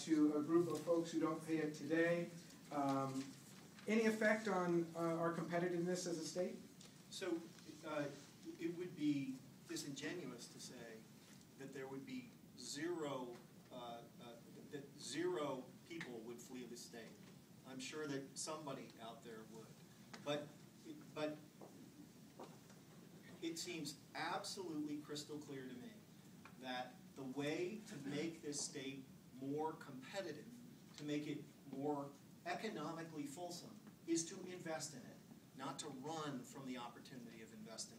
to a group of folks who don't pay it today. Any effect on our competitiveness as a state? So it would be disingenuous to say that there would be zero people would flee the state. I'm sure that somebody out there would, but it seems absolutely crystal clear to me that the way to make this state more competitive, to make it more economically fulsome, is to invest in it, not to run from the opportunity of investing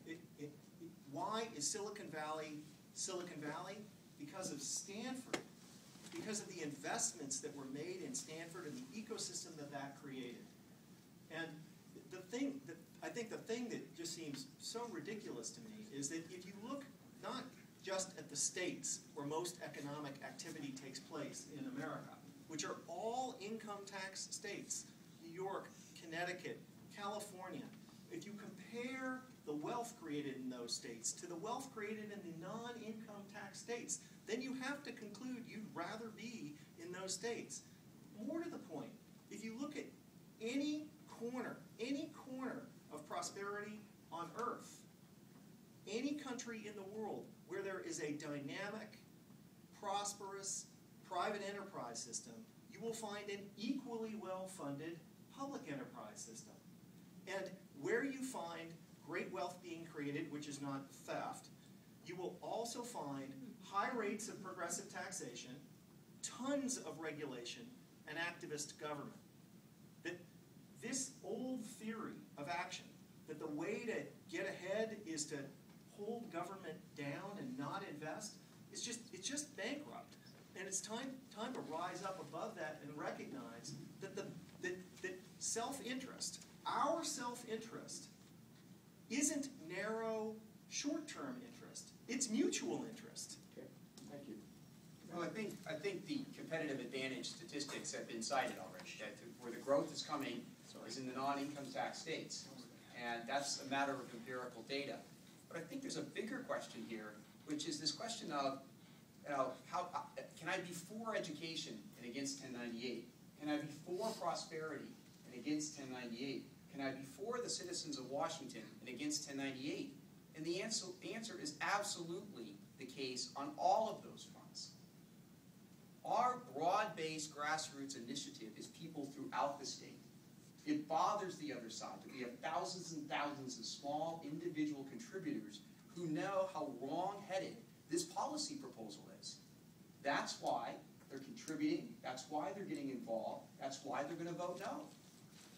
in it. Why is Silicon Valley Silicon Valley? Because of Stanford, because of the investments that were made in Stanford and the ecosystem that that created. And I think the thing that just seems so ridiculous to me is that if you look not just at the states where most economic activity takes place in America, which are all income tax states, New York, Connecticut, California, if you compare the wealth created in those states to the wealth created in the non-income tax states, then you have to conclude you'd rather be in those states. More to the point, if you look at any corner of prosperity on earth, any country in the world where there is a dynamic, prosperous, private enterprise system, you will find an equally well-funded public enterprise system. And where you find great wealth being created, which is not theft, you will also find high rates of progressive taxation, tons of regulation, and activist government. That this old theory of action, that the way to get ahead is to hold government down and not invest, it's just bankrupt. And it's time to rise up above that and recognize that that self-interest, our self-interest, isn't narrow, short-term interest. It's mutual interest. Okay, thank you. Well, I think the competitive advantage statistics have been cited already. That where the growth is coming is in the non-income tax states, and that's a matter of empirical data. But I think there's a bigger question here, which is this question of, how can I be for education and against 1098? Can I be for prosperity and against 1098? Can I be for the citizens of Washington and against 1098? And the answer is absolutely the case on all of those fronts. Our broad-based grassroots initiative is people throughout the state. It bothers the other side that we have thousands and thousands of small individual contributors who know how wrong-headed this policy proposal is. That's why they're contributing, that's why they're getting involved, that's why they're going to vote no.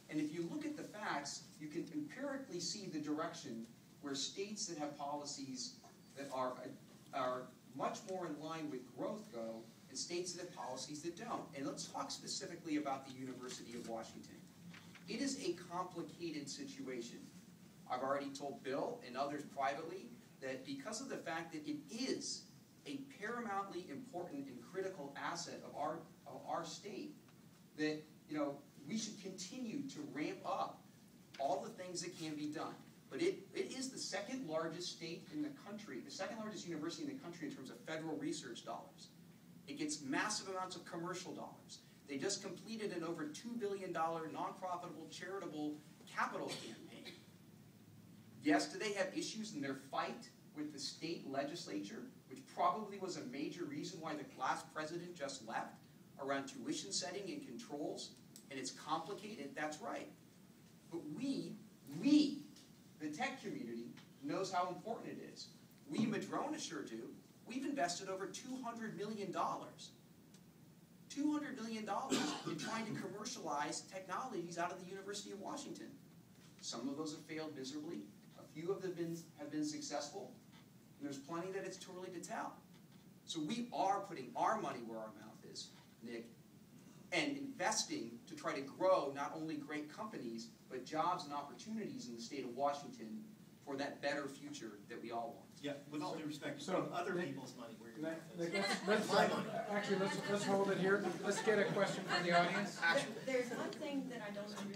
And if you look at the facts, you can empirically see the direction where states that have policies that are much more in line with growth go, and states that have policies that don't. And let's talk specifically about the University of Washington. It is a complicated situation. I've already told Bill and others privately that because of the fact that it is a paramountly important and critical asset of our state, that we should continue to ramp up all the things that can be done. But it is the second largest state in the country, the second largest university in the country in terms of federal research dollars. It gets massive amounts of commercial dollars. They just completed an over $2 billion non-profitable charitable capital campaign. Yes, do they have issues in their fight with the state legislature, which probably was a major reason why the last president just left, around tuition setting and controls, and it's complicated, that's right. But we, the tech community, knows how important it is. We, Madrona, sure do. We've invested over $200 million. $200 million in trying to commercialize technologies out of the University of Washington. Some of those have failed miserably. A few of them have been successful. And there's plenty that it's too early to tell. So we are putting our money where our mouth is, Nick, and investing to try to grow not only great companies, but jobs and opportunities in the state of Washington for that better future that we all want. Yeah, with all due respect, so other people's money. Actually, let's hold it here. Let's get a question from the audience. There's one thing that I don't understand.